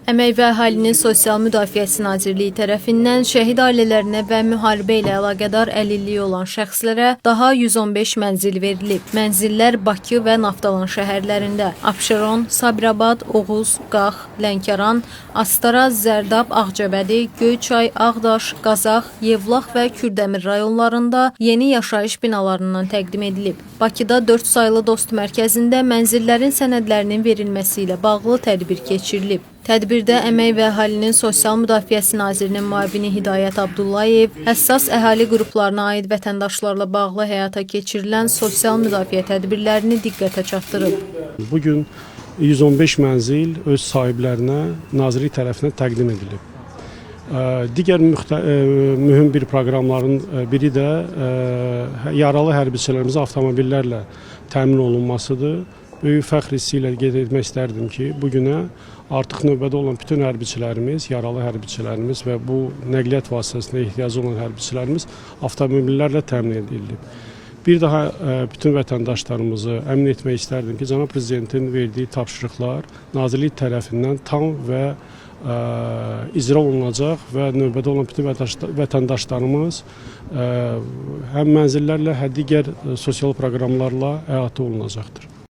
Əmək və Əhalinin Sosial Müdafiəsi Nazirliyi tərəfindən şəhid ailələrinə və müharibə ilə əlaqədar əlilliyi olan şəxslərə daha 115 mənzil verilib. Mənzillər Bakı və Naftalan şəhərlərində, Abşeron, Sabirabad, Oğuz, Qax, Lənkəran, Astara, Zərdab, Ağcabədi, Göyçay, Ağdaş, Qazax, Yevlax və Kürdəmir rayonlarında yeni yaşayış binalarından təqdim edilib. Bakıda 4 sayılı Dost mərkəzində mənzillərin sənədlərinin verilməsi ilə bağlı tədbir keçirilib. Tədbirdə Əmək və Əhalinin Sosial Müdafiəsi Nazirinin müavini Hidayət Abdullayev həssas əhali qruplarına aid vətəndaşlarla bağlı həyata keçirilən sosial müdafiə tədbirlərini diqqətə çatdırıb. Bugün 115 mənzil öz sahiblərinə Nazirlik tərəfindən təqdim edilib. Digər mühüm bir proqramların biri də yaralı hərbiçilərimizə avtomobillərlə təmin olunmasıdır. Böyük fəxr hissi ilə qeyd etmək istərdim ki, bugünə artıq növbədə olan bütün hərbiçilərimiz, yaralı hərbiçilərimiz və bu nəqliyyat vasitəsində ehtiyacı olan hərbiçilərimiz avtomobillərlə təmin edilib. Bir daha bütün vətəndaşlarımızı əmin etmək istərdim ki, Cənab Prezidentin verdiyi tapşırıqlar Nazirlik tərəfindən tam və icra olunacaq və növbədə olan bütün vətəndaşlarımız həm mənzillərlə, həm digər sosial proqramlarla əhatə olunacaqdır.